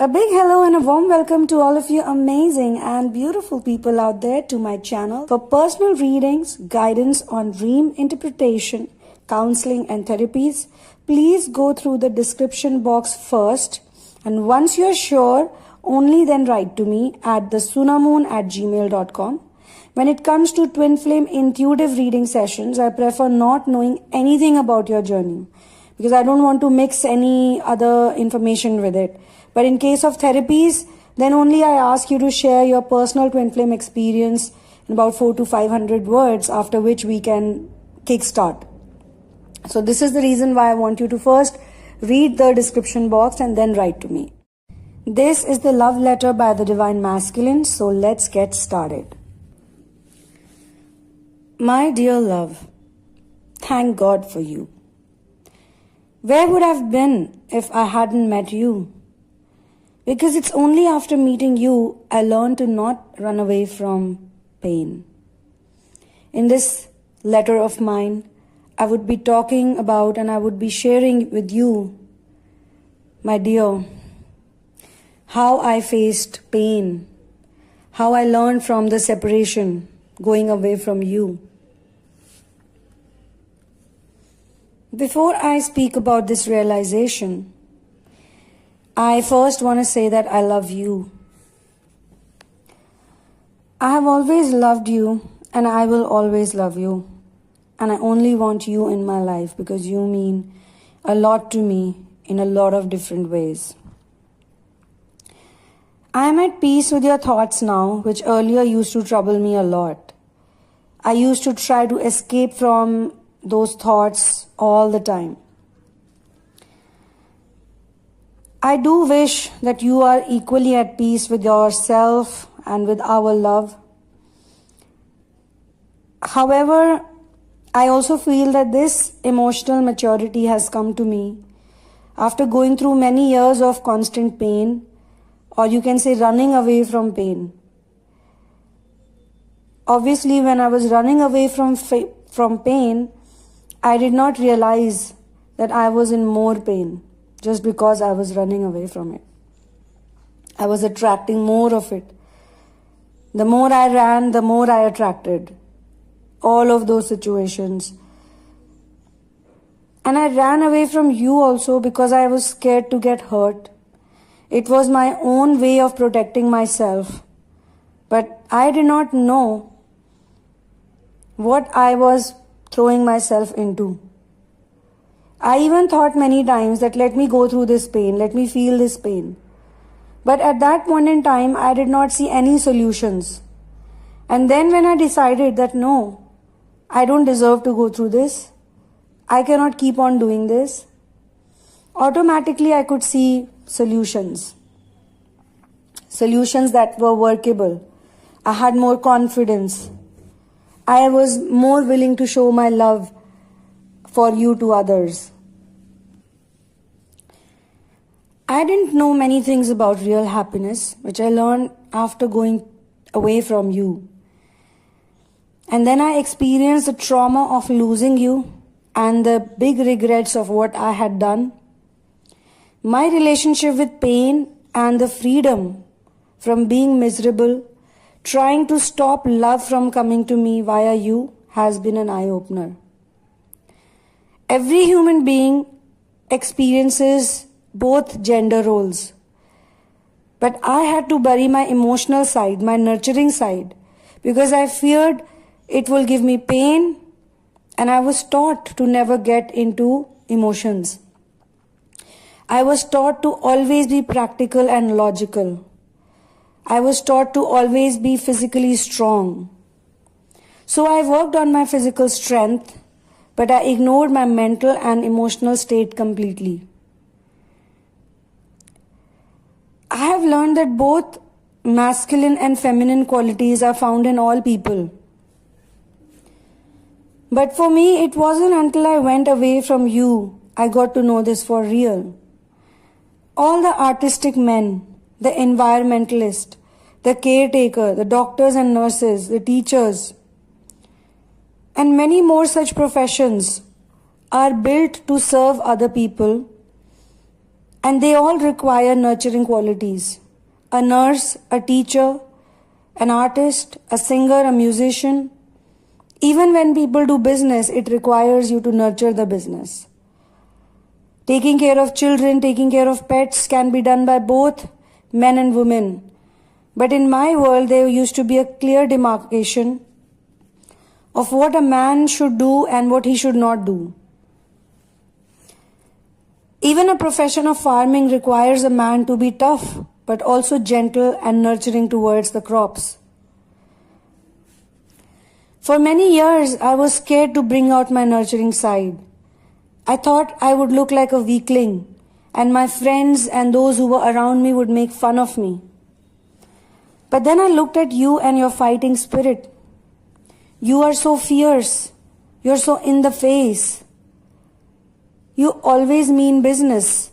A big hello and a warm welcome to all of you amazing and beautiful people out there to my channel. For personal readings, guidance on dream interpretation, counseling and therapies, please go through the description box first, and once you're sure, only then write to me at TheSunamoon@gmail.com. When it comes to Twinflame intuitive reading sessions, I prefer not knowing anything about your journey because I don't want to mix any other information with it. But in case of therapies, then only I ask you to share your personal Twinflame experience in about 400 to 500 words, after which we can kickstart. So this is the reason why I want you to first read the description box and then write to me. This is the love letter by the Divine Masculine, so let's get started. My dear love, thank God for you. Where would I have been if I hadn't met you? Because it's only after meeting you I learned to not run away from pain. In this letter of mine, I would be talking about and I would be sharing with you, my dear, how I faced pain, how I learned from the separation, going away from you. Before I speak about this realization, I first want to say that I love you. I have always loved you and I will always love you. And I only want you in my life because you mean a lot to me in a lot of different ways. I am at peace with your thoughts now, which earlier used to trouble me a lot. I used to try to escape from those thoughts all the time. I do wish that you are equally at peace with yourself and with our love. However, I also feel that this emotional maturity has come to me after going through many years of constant pain, or you can say running away from pain. Obviously, when I was running away from pain, I did not realize that I was in more pain just because I was running away from it. I was attracting more of it. The more I ran, the more I attracted all of those situations. And I ran away from you also because I was scared to get hurt. It was my own way of protecting myself. But I did not know what I was throwing myself into. I even thought many times that let me go through this pain, let me feel this pain. But at that point in time, I did not see any solutions. And then when I decided that no, I don't deserve to go through this, I cannot keep on doing this, automatically I could see solutions. Solutions that were workable. I had more confidence. I was more willing to show my love for you to others. I didn't know many things about real happiness, which I learned after going away from you. And then I experienced the trauma of losing you and the big regrets of what I had done. My relationship with pain and the freedom from being miserable, trying to stop love from coming to me via you, has been an eye-opener. Every human being experiences both gender roles. But I had to bury my emotional side, my nurturing side, because I feared it will give me pain, and I was taught to never get into emotions. I was taught to always be practical and logical. I was taught to always be physically strong. So I worked on my physical strength, but I ignored my mental and emotional state completely. I have learned that both masculine and feminine qualities are found in all people. But for me, it wasn't until I went away from you I got to know this for real. All the artistic men, the environmentalist, the caretaker, the doctors and nurses, the teachers, and many more such professions are built to serve other people And they all require nurturing qualities. A nurse, a teacher, an artist, a singer, a musician. Even when people do business, it requires you to nurture the business. Taking care of children, taking care of pets can be done by both men and women. But in my world, there used to be a clear demarcation of what a man should do and what he should not do. Even a profession of farming requires a man to be tough, but also gentle and nurturing towards the crops. For many years, I was scared to bring out my nurturing side. I thought I would look like a weakling, and my friends and those who were around me would make fun of me. But then I looked at you and your fighting spirit. You are so fierce. You're so in the face. You always mean business.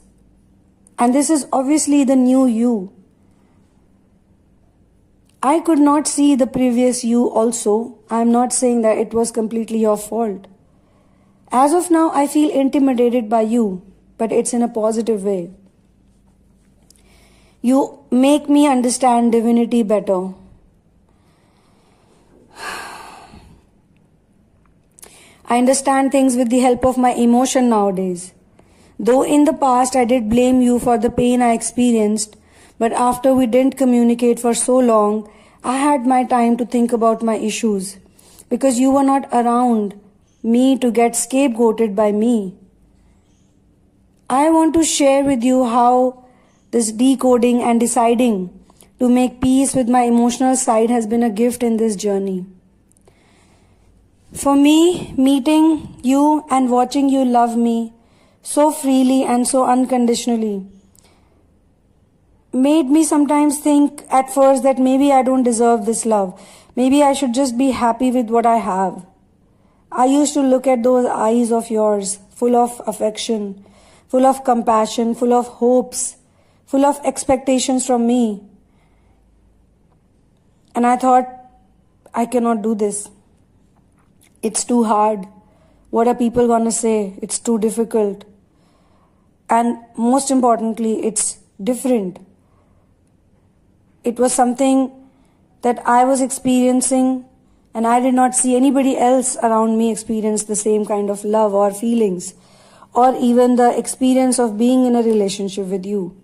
And this is obviously the new you. I could not see the previous you also. I'm not saying that it was completely your fault. As of now, I feel intimidated by you, but it's in a positive way. You make me understand divinity better. I understand things with the help of my emotion nowadays. Though in the past I did blame you for the pain I experienced, but after we didn't communicate for so long, I had my time to think about my issues, because you were not around me to get scapegoated by me. I want to share with you how this decoding and deciding to make peace with my emotional side has been a gift in this journey. For me, meeting you and watching you love me so freely and so unconditionally made me sometimes think at first that maybe I don't deserve this love. Maybe I should just be happy with what I have. I used to look at those eyes of yours, full of affection, full of compassion, full of hopes, full of expectations from me. And I thought, I cannot do this. It's too hard. What are people gonna say? It's too difficult. And most importantly, it's different. It was something that I was experiencing, and I did not see anybody else around me experience the same kind of love or feelings, or even the experience of being in a relationship with you.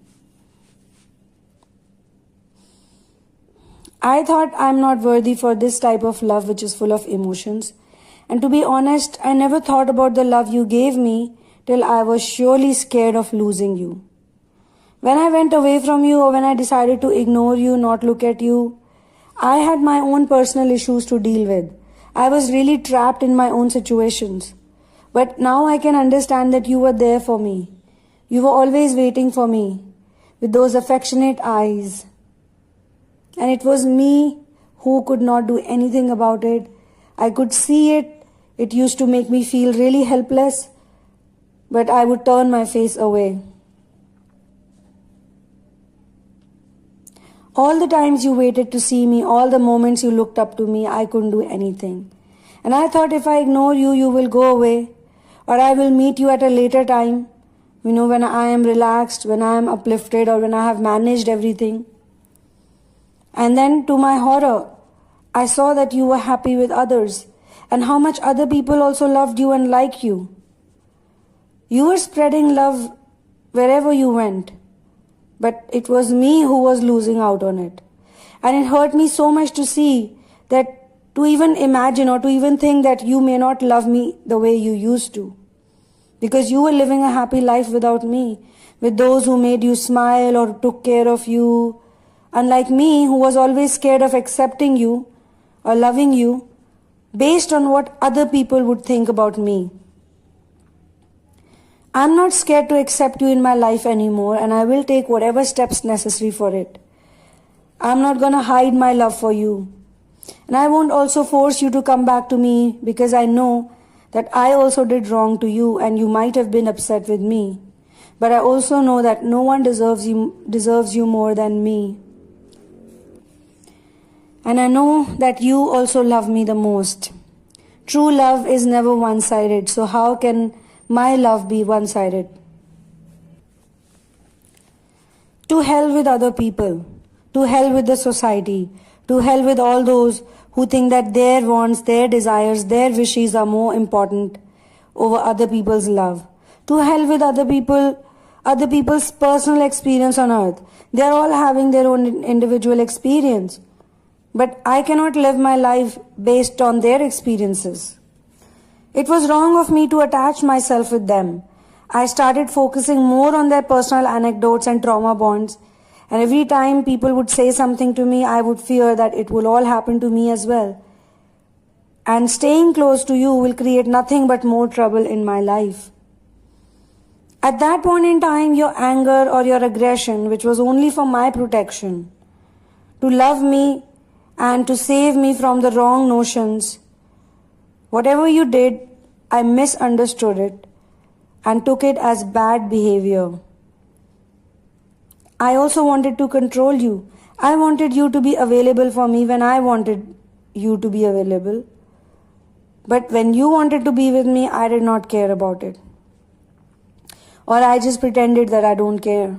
I thought I'm not worthy for this type of love which is full of emotions. And to be honest, I never thought about the love you gave me till I was surely scared of losing you. When I went away from you, or when I decided to ignore you, not look at you, I had my own personal issues to deal with. I was really trapped in my own situations. But now I can understand that you were there for me. You were always waiting for me with those affectionate eyes. And it was me who could not do anything about it. I could see it. It used to make me feel really helpless, but I would turn my face away. All the times you waited to see me, all the moments you looked up to me, I couldn't do anything. And I thought if I ignore you, you will go away, or I will meet you at a later time, when I am relaxed, when I am uplifted, or when I have managed everything. And then to my horror, I saw that you were happy with others, and how much other people also loved you and liked you. You were spreading love wherever you went, but it was me who was losing out on it. And it hurt me so much to see that, to even imagine or to even think that you may not love me the way you used to. Because you were living a happy life without me, with those who made you smile or took care of you. Unlike me, who was always scared of accepting you or loving you based on what other people would think about me. I'm not scared to accept you in my life anymore, and I will take whatever steps necessary for it. I'm not going to hide my love for you. And I won't also force you to come back to me, because I know that I also did wrong to you and you might have been upset with me. But I also know that no one deserves you more than me. And I know that you also love me the most. True love is never one-sided, so how can my love be one-sided? To hell with other people. To hell with the society. To hell with all those who think that their wants, their desires, their wishes are more important over other people's love. To hell with other people's personal experience on earth. They are all having their own individual experience. But I cannot live my life based on their experiences. It was wrong of me to attach myself with them. I started focusing more on their personal anecdotes and trauma bonds. And every time people would say something to me, I would fear that it will all happen to me as well. And staying close to you will create nothing but more trouble in my life. At that point in time, your anger or your aggression, which was only for my protection, to love me and to save me from the wrong notions, whatever you did, I misunderstood it and took it as bad behavior. I also wanted to control you. I wanted you to be available for me when I wanted you to be available. But when you wanted to be with me, I did not care about it. Or I just pretended that I don't care.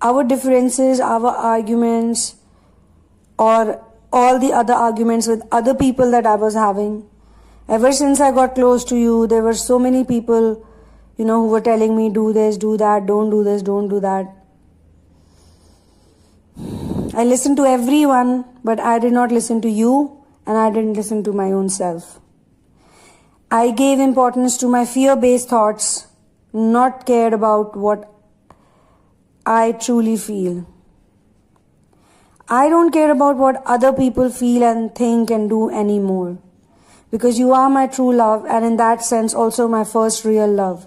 Our differences, our arguments, or all the other arguments with other people that I was having, ever since I got close to you, there were so many people, who were telling me, do this, do that, don't do this, don't do that. I listened to everyone, but I did not listen to you, and I didn't listen to my own self. I gave importance to my fear-based thoughts, not cared about what I truly feel. I don't care about what other people feel and think and do anymore, because you are my true love, and in that sense also my first real love.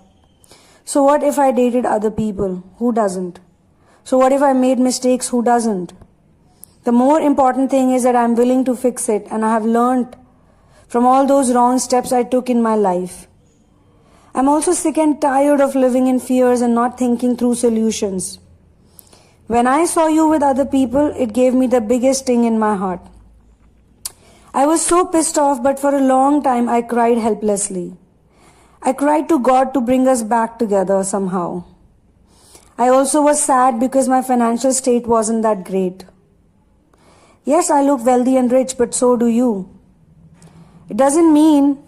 So what if I dated other people? Who doesn't? So what if I made mistakes? Who doesn't? The more important thing is that I'm willing to fix it, and I have learned from all those wrong steps I took in my life. I'm also sick and tired of living in fears and not thinking through solutions. When I saw you with other people, it gave me the biggest sting in my heart. I was so pissed off, but for a long time I cried helplessly. I cried to God to bring us back together somehow. I also was sad because my financial state wasn't that great. Yes, I look wealthy and rich, but so do you. It doesn't mean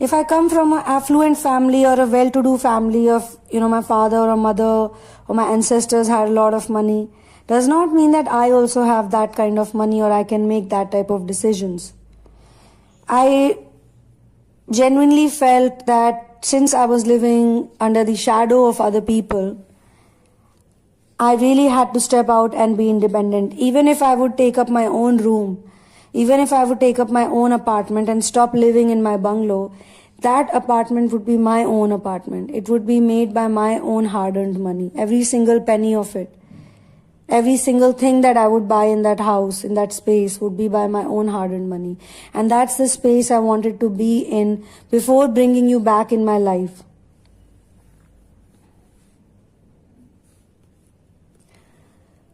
if I come from an affluent family or a well-to-do family of, my father or mother or my ancestors had a lot of money, does not mean that I also have that kind of money or I can make that type of decisions. I genuinely felt that since I was living under the shadow of other people, I really had to step out and be independent. Even if I would take up my own room, even if I would take up my own apartment and stop living in my bungalow, that apartment would be my own apartment. It would be made by my own hard-earned money. Every single penny of it. Every single thing that I would buy in that house, in that space, would be by my own hard-earned money. And that's the space I wanted to be in before bringing you back in my life.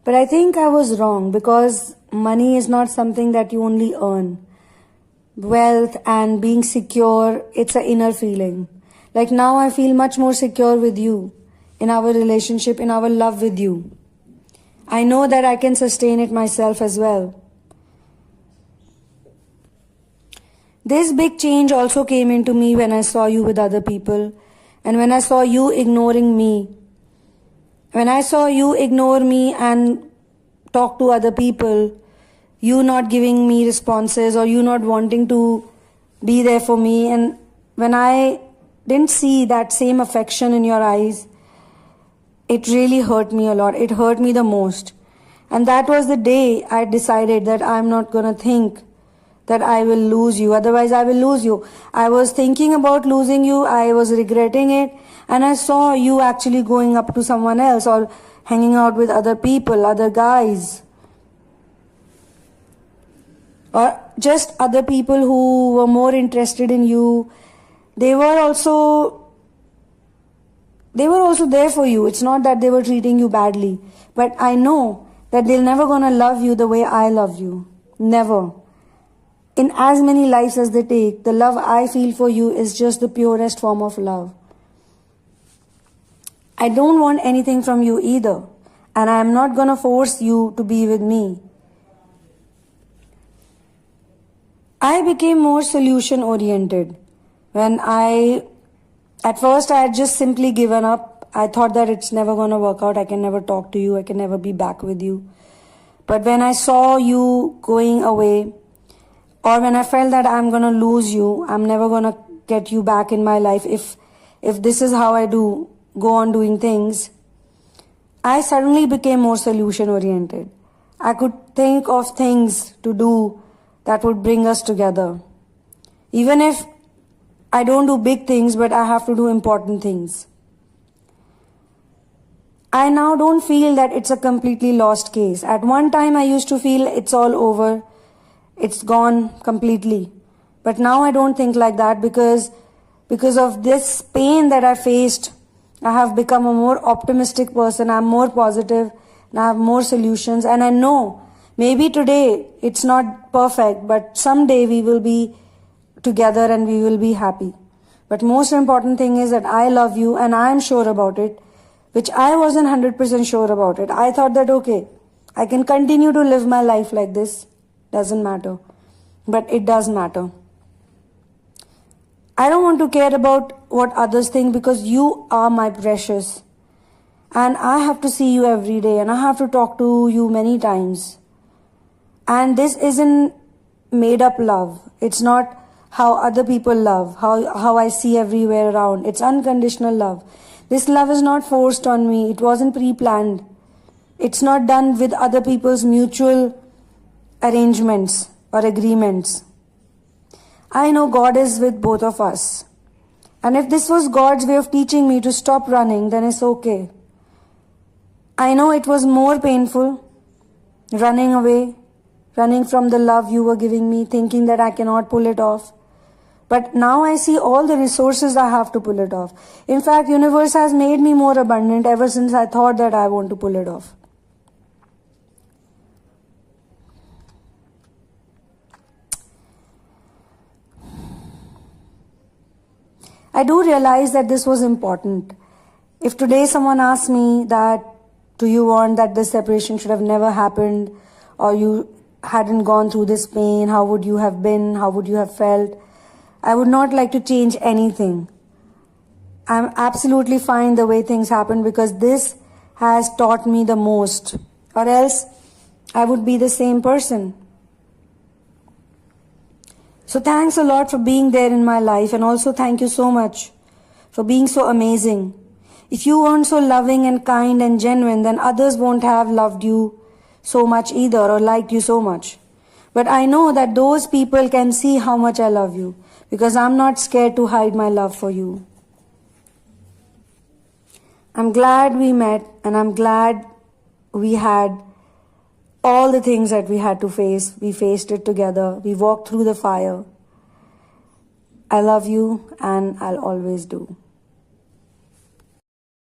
But I think I was wrong, because money is not something that you only earn. Wealth and being secure, it's an inner feeling. Like now I feel much more secure with you, in our relationship, in our love with you. I know that I can sustain it myself as well. This big change also came into me when I saw you with other people, and when I saw you ignoring me. When I saw you ignore me and talk to other people, you not giving me responses or you not wanting to be there for me, and when I didn't see that same affection in your eyes, it really hurt me a lot. It hurt me the most. And that was the day I decided that I'm not going to think that I will lose you. Otherwise, I will lose you. I was thinking about losing you. I was regretting it. And I saw you actually going up to someone else or hanging out with other people, other guys. Or just other people who were more interested in you. They were also there for you. It's not that they were treating you badly. But I know that they're never going to love you the way I love you. Never. In as many lives as they take, the love I feel for you is just the purest form of love. I don't want anything from you either. And I am not gonna force you to be with me. I became more solution oriented. At first I had just simply given up. I thought that it's never gonna work out. I can never talk to you. I can never be back with you. But when I saw you going away, or when I felt that I'm gonna lose you, I'm never gonna get you back in my life if this is how I go on doing things, I suddenly became more solution oriented. I could think of things to do that would bring us together. Even if I don't do big things, but I have to do important things. I now don't feel that it's a completely lost case. At one time I used to feel it's all over, it's gone completely. But now I don't think like that because of this pain that I faced, I have become a more optimistic person. I'm more positive and I have more solutions. And I know maybe today it's not perfect, but someday we will be together and we will be happy. But most important thing is that I love you and I am sure about it, which I wasn't 100% sure about it. I thought that, okay, I can continue to live my life like this. Doesn't matter. But it does matter. I don't want to care about what others think because you are my precious. And I have to see you every day and I have to talk to you many times. And this isn't made up love. It's not how other people love, how I see everywhere around. It's unconditional love. This love is not forced on me. It wasn't pre-planned. It's not done with other people's mutual arrangements or agreements. I know God is with both of us. And if this was God's way of teaching me to stop running, then it's okay. I know it was more painful, running away, running from the love you were giving me, thinking that I cannot pull it off. But now I see all the resources I have to pull it off. In fact, universe has made me more abundant ever since I thought that I want to pull it off. I do realize that this was important. If today someone asks me that, do you want that this separation should have never happened, or you hadn't gone through this pain, how would you have been, how would you have felt? I would not like to change anything. I'm absolutely fine the way things happened because this has taught me the most, or else I would be the same person. So thanks a lot for being there in my life, and also thank you so much for being so amazing. If you weren't so loving and kind and genuine, then others won't have loved you so much either or liked you so much. But I know that those people can see how much I love you because I'm not scared to hide my love for you. I'm glad we met, and I'm glad we had all the things that we had to face. We faced it together. We walked through the fire. I love you and I'll always do.